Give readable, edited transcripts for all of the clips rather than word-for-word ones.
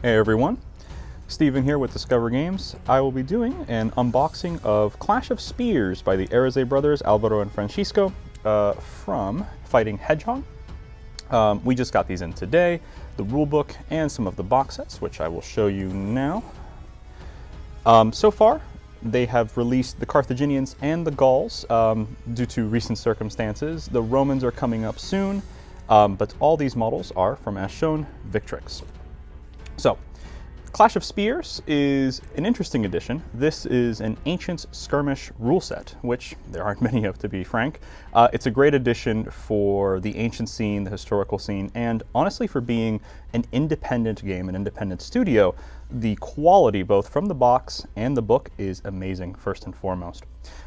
Hey everyone, Steven here with Discover Games. I will be doing an unboxing of Clash of Spears by the Arezé brothers, Alvaro and Francisco, from Fighting Hedgehog. We just got these in today, the rulebook and some of the box sets, which I will show you now. So far, they have released the Carthaginians and the Gauls due to recent circumstances. The Romans are coming up soon, but all these models are from, as shown, Victrix. So, Clash of Spears is an interesting addition. This is an ancient skirmish rule set, which there aren't many of, to be frank. It's a great addition for the ancient scene, the historical scene, and honestly for being an independent game, an independent studio. The quality, both from the box and the book, is amazing, first and foremost.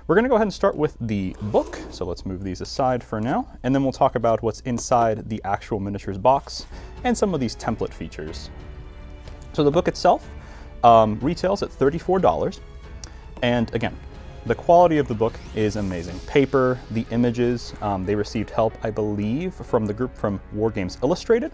We're going to go ahead and start with the book, so let's move these aside for now, and then we'll talk about what's inside the actual miniatures box and some of these template features. So the book itself retails at $34, and again, the quality of the book is amazing. Paper, the images, they received help, I believe, from the group from Wargames Illustrated,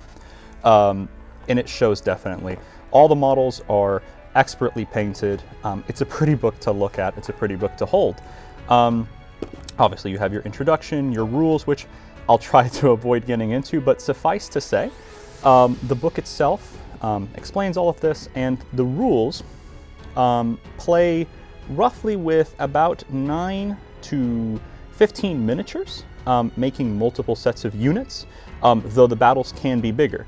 and it shows definitely. All the models are expertly painted. It's a pretty book to look at, it's a pretty book to hold. Obviously you have your introduction, your rules, which I'll try to avoid getting into, but suffice to say, the book itself explains all of this, and the rules play roughly with about 9 to 15 miniatures, making multiple sets of units, though the battles can be bigger.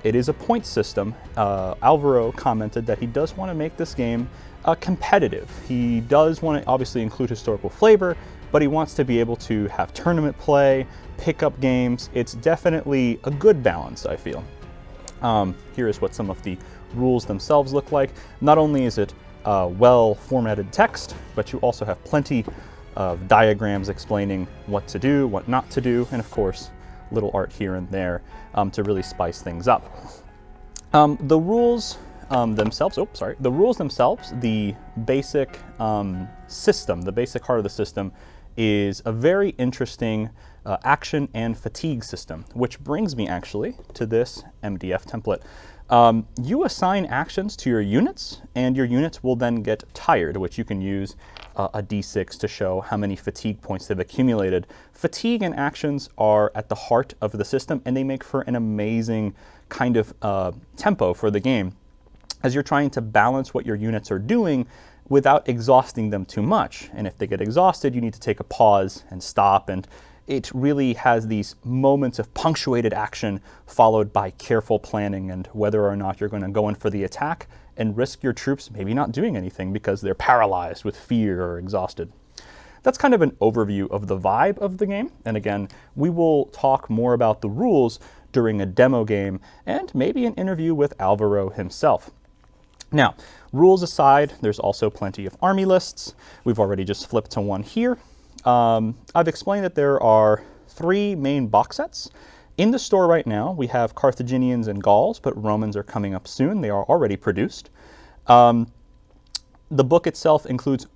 It is a point system. Alvaro commented that he does want to make this game competitive. He does want to obviously include historical flavor, but he wants to be able to have tournament play, pick-up games. It's definitely a good balance, I feel. Here is what some of the rules themselves look like. Not only is it well formatted text, but you also have plenty of diagrams explaining what to do, what not to do, and of course, little art here and there to really spice things up. The rules themselves, the basic system, the basic heart of the system is a very interesting action and fatigue system, which brings me actually to this MDF template. You assign actions to your units, and your units will then get tired, which you can use a D6 to show how many fatigue points they've accumulated. Fatigue and actions are at the heart of the system, and they make for an amazing kind of tempo for the game, as you're trying to balance what your units are doing without exhausting them too much. And if they get exhausted, you need to take a pause and stop, and it really has these moments of punctuated action followed by careful planning and whether or not you're going to go in for the attack and risk your troops maybe not doing anything because they're paralyzed with fear or exhausted. That's kind of an overview of the vibe of the game. And again, we will talk more about the rules during a demo game and maybe an interview with Alvaro himself. Now, rules aside, there's also plenty of army lists. We've already just flipped to one here. I've explained that there are 3 main box sets. In the store right now, we have Carthaginians and Gauls, but Romans are coming up soon. They are already produced. The book itself includes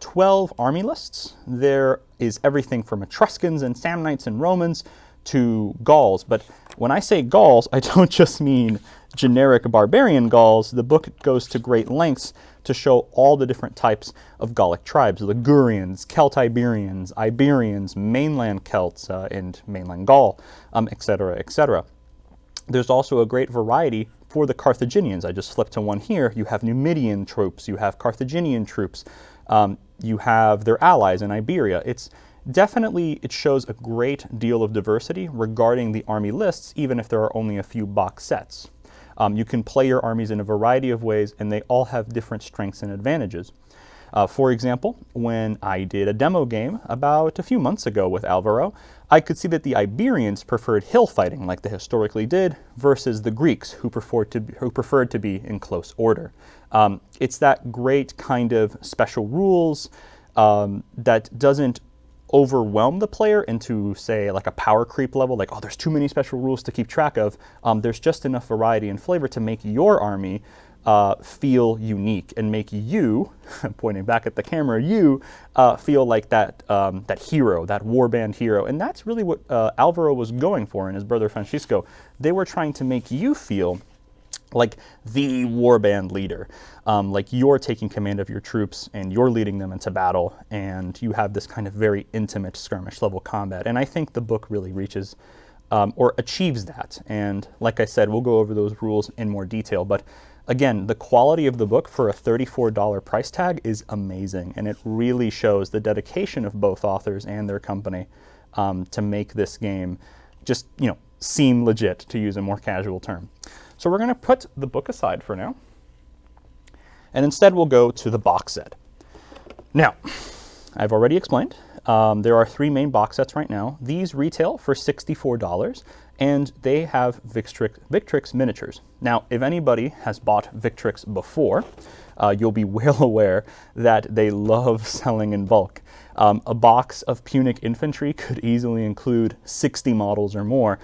12 army lists. There is everything from Etruscans and Samnites and Romans to Gauls, but when I say Gauls, I don't just mean generic barbarian Gauls. The book goes to great lengths to show all the different types of Gallic tribes: Ligurians, Celt-Iberians, Iberians, mainland Celts, and mainland Gaul, etc., etc. There's also a great variety for the Carthaginians. I just flipped to one here. You have Numidian troops, you have Carthaginian troops, you have their allies in Iberia. It shows a great deal of diversity regarding the army lists, even if there are only a few box sets. You can play your armies in a variety of ways, and they all have different strengths and advantages. For example, when I did a demo game about a few months ago with Alvaro, I could see that the Iberians preferred hill fighting, like they historically did, versus the Greeks, who preferred to be in close order. It's that great kind of special rules that doesn't overwhelm the player into, say, like a power creep level, like, oh, there's too many special rules to keep track of. There's just enough variety and flavor to make your army feel unique and make you, pointing back at the camera, you feel like that hero, that warband hero. And that's really what Alvaro was going for, and his brother Francisco. They were trying to make you feel like the warband leader. Like you're taking command of your troops and you're leading them into battle, and you have this kind of very intimate skirmish level combat. And I think the book really reaches or achieves that. And like I said, we'll go over those rules in more detail. But again, the quality of the book for a $34 price tag is amazing. And it really shows the dedication of both authors and their company to make this game just, you know, seem legit, to use a more casual term. So we're going to put the book aside for now, and instead we'll go to the box set. Now, I've already explained, there are 3 main box sets right now. These retail for $64, and they have Victrix miniatures. Now, if anybody has bought Victrix before, you'll be well aware that they love selling in bulk. A box of Punic infantry could easily include 60 models or more.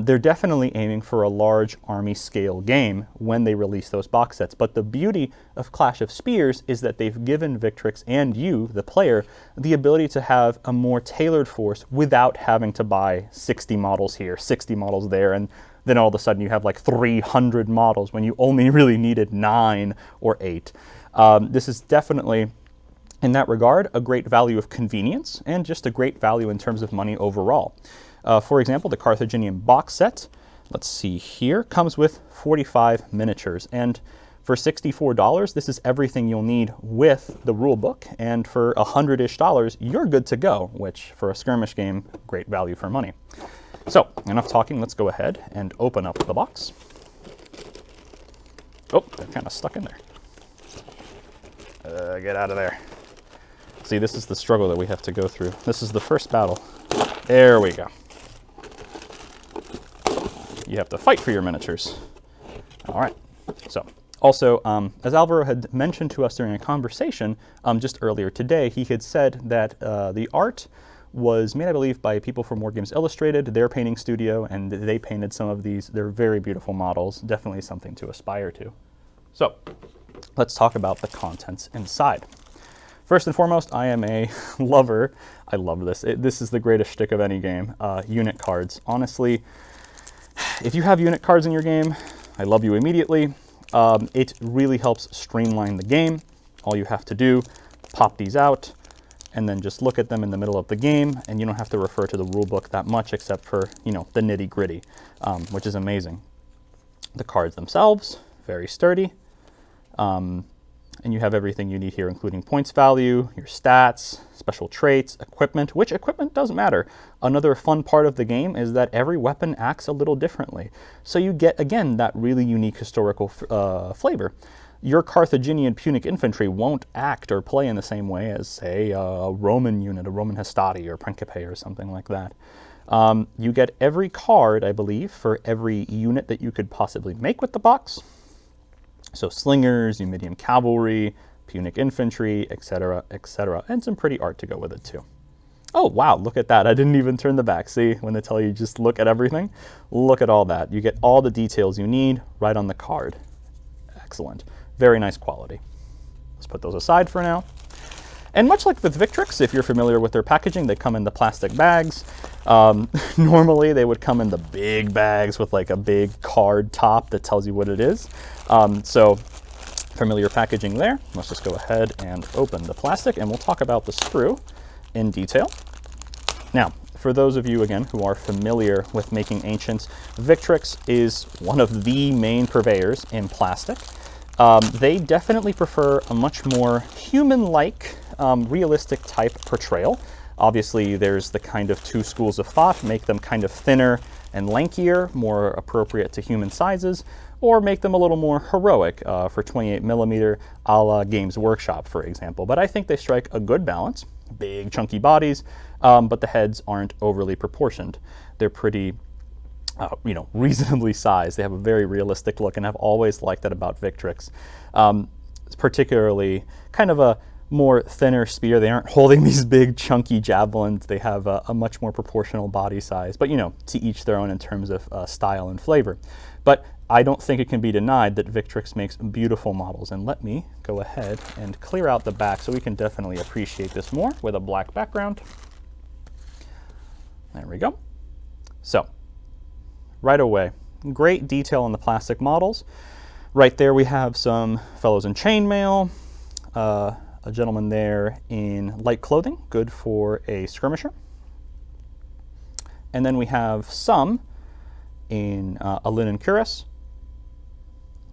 They're definitely aiming for a large army scale game when they release those box sets. But the beauty of Clash of Spears is that they've given Victrix and you, the player, the ability to have a more tailored force without having to buy 60 models here, 60 models there, and then all of a sudden you have like 300 models when you only really needed 9 or 8. This is definitely, in that regard, a great value of convenience and just a great value in terms of money overall. For example, the Carthaginian box set, let's see here, comes with 45 miniatures. And for $64, this is everything you'll need with the rulebook. And for $100-ish, you're good to go, which for a skirmish game, great value for money. So, enough talking, let's go ahead and open up the box. Oh, they're kind of stuck in there. Get out of there. See, this is the struggle that we have to go through. This is the first battle. There we go. You have to fight for your miniatures. All right. So, also, as Alvaro had mentioned to us during a conversation just earlier today, he had said that the art was made, I believe, by people from Wargames Illustrated, their painting studio, and they painted some of these. They're very beautiful models, definitely something to aspire to. So, let's talk about the contents inside. First and foremost, I am a lover. I love this. This is the greatest shtick of any game. Unit cards. Honestly, if you have unit cards in your game, I love you immediately. It really helps streamline the game. All you have to do, pop these out, and then just look at them in the middle of the game, and you don't have to refer to the rulebook that much except for, you know, the nitty-gritty, which is amazing. The cards themselves, very sturdy. And you have everything you need here, including points value, your stats, special traits, equipment, which equipment doesn't matter. Another fun part of the game is that every weapon acts a little differently. So you get, again, that really unique historical flavor. Your Carthaginian Punic infantry won't act or play in the same way as, say, a Roman unit, a Roman Hastati or Principe or something like that. You get every card, I believe, for every unit that you could possibly make with the box. So slingers, Numidian cavalry, Punic infantry, etc., etc., and some pretty art to go with it too. Oh wow, look at that. I didn't even turn the back. See, when they tell you just look at everything, look at all that. You get all the details you need right on the card. Excellent. Very nice quality. Let's put those aside for now. And much like with Victrix, if you're familiar with their packaging, they come in the plastic bags. Normally they would come in the big bags with like a big card top that tells you what it is. So familiar packaging there. Let's just go ahead and open the plastic, and we'll talk about the sprue in detail. Now, for those of you, again, who are familiar with making ancients, Victrix is one of the main purveyors in plastic. They definitely prefer a much more human-like, realistic type portrayal. Obviously, there's the kind of 2 schools of thought: make them kind of thinner and lankier, more appropriate to human sizes, or make them a little more heroic for 28mm a la Games Workshop, for example. But I think they strike a good balance. Big, chunky bodies, but the heads aren't overly proportioned. They're pretty, you know, reasonably sized. They have a very realistic look, and I've always liked that about Victrix. It's particularly kind of a more thinner spear. They aren't holding these big chunky javelins. They have a much more proportional body size, but you know, to each their own in terms of style and flavor. But I don't think it can be denied that Victrix makes beautiful models. And let me go ahead and clear out the back so we can definitely appreciate this more with a black background. There we go. So right away, great detail on the plastic models. Right there we have some fellows in chainmail, a gentleman there in light clothing, good for a skirmisher. And then we have some in a linen cuirass,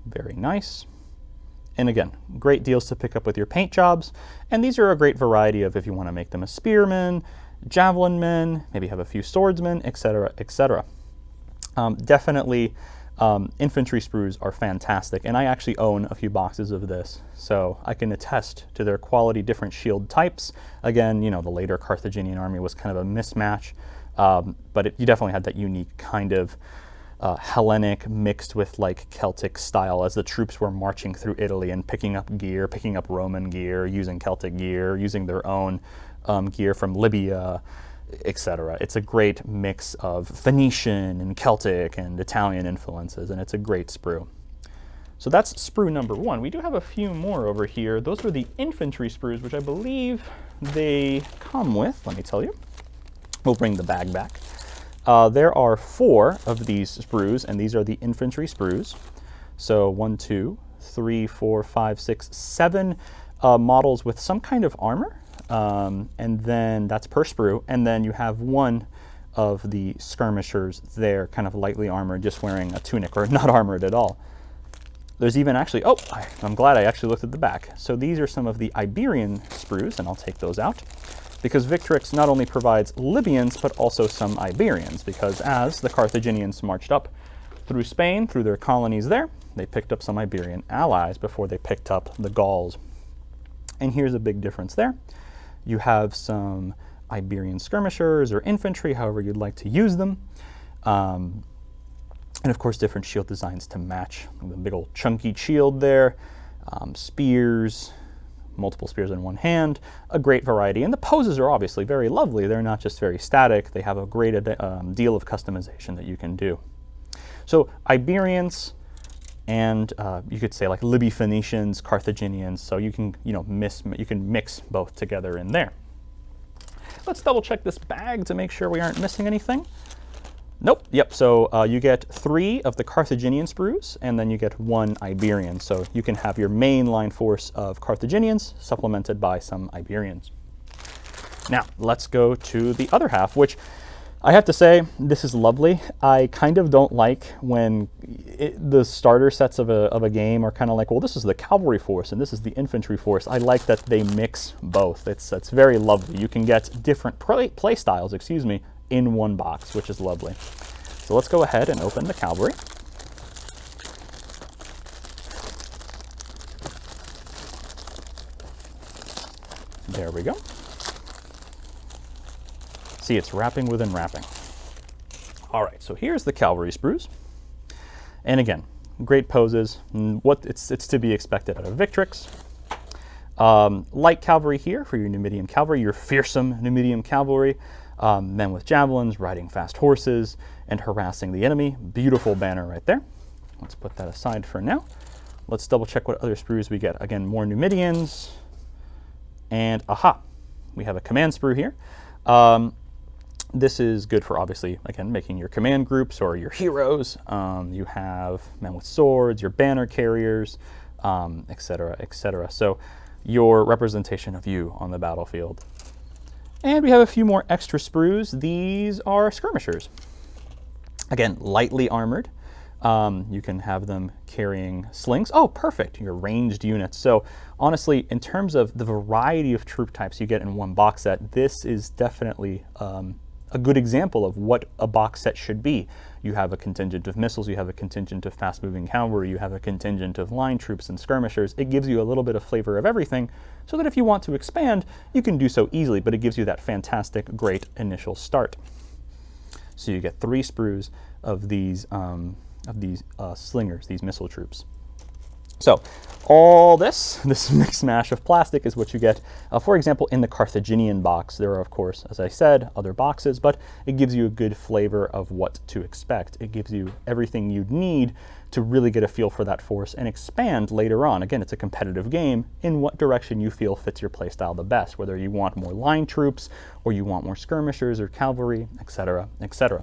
very nice. And again, great deals to pick up with your paint jobs. And these are a great variety of if you want to make them a spearman, javelin men, maybe have a few swordsmen, etc., etc. Definitely, infantry sprues are fantastic, and I actually own a few boxes of this, so I can attest to their quality, different shield types. Again, you know, the later Carthaginian army was kind of a mismatch, but you definitely had that unique kind of Hellenic mixed with like Celtic style as the troops were marching through Italy and picking up gear, picking up Roman gear, using Celtic gear, using their own gear from Libya, etc. It's a great mix of Phoenician and Celtic and Italian influences, and it's a great sprue. So that's sprue number 1. We do have a few more over here. Those are the infantry sprues, which I believe they come with. Let me tell you. We'll bring the bag back. There are 4 of these sprues, and these are the infantry sprues. So 1, 2, 3, 4, 5, 6, 7 models with some kind of armor. And then that's per sprue. And then you have 1 of the skirmishers there, kind of lightly armored, just wearing a tunic or not armored at all. There's even actually, oh, I'm glad I actually looked at the back. So these are some of the Iberian sprues, and I'll take those out, because Victrix not only provides Libyans, but also some Iberians, because as the Carthaginians marched up through Spain, through their colonies there, they picked up some Iberian allies before they picked up the Gauls. And here's a big difference there. You have some Iberian skirmishers or infantry, however you'd like to use them. And of course, different shield designs to match. The big old chunky shield there, spears, multiple spears in one hand, a great variety. And the poses are obviously very lovely. They're not just very static. They have a great deal of customization that you can do. So Iberians and you could say like Libby Phoenicians, Carthaginians. So you can, you can mix both together in there. Let's double check this bag to make sure we aren't missing anything. Nope, yep, so you get 3 of the Carthaginian sprues, and then you get 1 Iberian. So you can have your main line force of Carthaginians supplemented by some Iberians. Now, let's go to the other half, which I have to say, this is lovely. I kind of don't like when the starter sets of a game are kind of like, well, this is the cavalry force and this is the infantry force. I like that they mix both. It's very lovely. You can get different play styles, in one box, which is lovely. So let's go ahead and open the cavalry. There we go. See, it's wrapping within wrapping. All right, so here's the cavalry sprues. And again, great poses. It's to be expected out of Victrix. Light cavalry here for your Numidian cavalry, your fearsome Numidian cavalry. Men with javelins, riding fast horses, and harassing the enemy. Beautiful banner right there. Let's put that aside for now. Let's double check what other sprues we get. Again, more Numidians. And aha, we have a command sprue here. This is good for, obviously, again, making your command groups or your heroes. You have men with swords, your banner carriers, etc., etc. So your representation of you on the battlefield. And we have a few more extra sprues. These are skirmishers. Again, lightly armored. You can have them carrying slings. Oh, perfect, your ranged units. So honestly, in terms of the variety of troop types you get in one box set, this is definitely a good example of what a box set should be. You have a contingent of missiles, you have a contingent of fast-moving cavalry, you have a contingent of line troops and skirmishers. It gives you a little bit of flavor of everything, so that if you want to expand, you can do so easily, but it gives you that fantastic, great initial start. So you get 3 sprues of these slingers, these missile troops. So all this mixed mash of plastic is what you get, for example, in the Carthaginian box. There are, of course, as I said, other boxes, but it gives you a good flavor of what to expect. It gives you everything you'd need to really get a feel for that force and expand later on. Again, it's a competitive game in what direction you feel fits your playstyle the best, whether you want more line troops or you want more skirmishers or cavalry, etc., etc.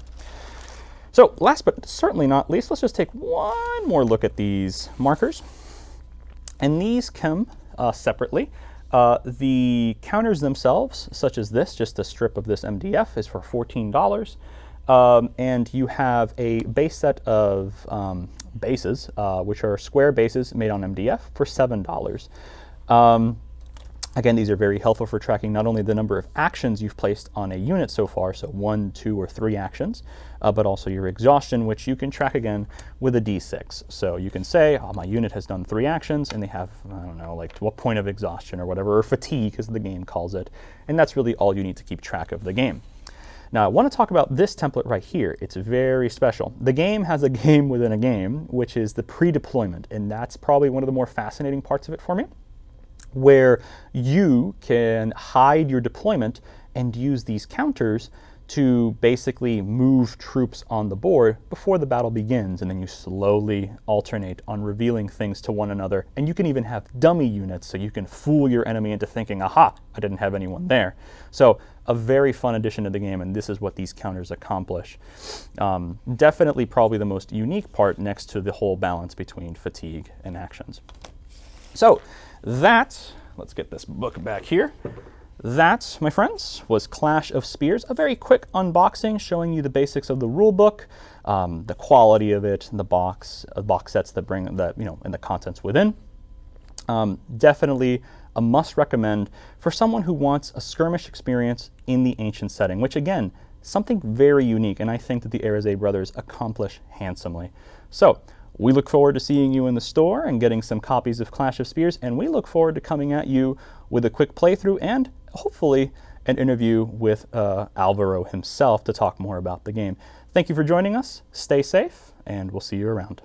So last but certainly not least, let's just take one more look at these markers. And these come separately. The counters themselves, such as this, just a strip of this MDF, is for $14. And you have a base set of bases, which are square bases made on MDF, for $7. Again, these are very helpful for tracking not only the number of actions you've placed on a unit so far, so 1, 2, or 3 actions, but also your exhaustion, which you can track again with a D6. So you can say, oh, my unit has done 3 actions, and they have, I don't know, like what point of exhaustion or whatever, or fatigue, as the game calls it. And that's really all you need to keep track of the game. Now, I want to talk about this template right here. It's very special. The game has a game within a game, which is the pre-deployment, and that's probably one of the more fascinating parts of it for me, where you can hide your deployment and use these counters to basically move troops on the board before the battle begins, and then you slowly alternate on revealing things to one another. And you can even have dummy units, so you can fool your enemy into thinking, aha, I didn't have anyone there. So a very fun addition to the game, and this is what these counters accomplish. Definitely probably the most unique part next to the whole balance between fatigue and actions. So that, let's get this book back here. That, my friends, was Clash of Spears, a very quick unboxing showing you the basics of the rule book, the quality of it, the box sets that bring that, and the contents within. Definitely a must recommend for someone who wants a skirmish experience in the ancient setting, which again, something very unique, and I think that the Arizé brothers accomplish handsomely. So we look forward to seeing you in the store and getting some copies of Clash of Spears, and we look forward to coming at you with a quick playthrough and hopefully an interview with Alvaro himself to talk more about the game. Thank you for joining us. Stay safe, and we'll see you around.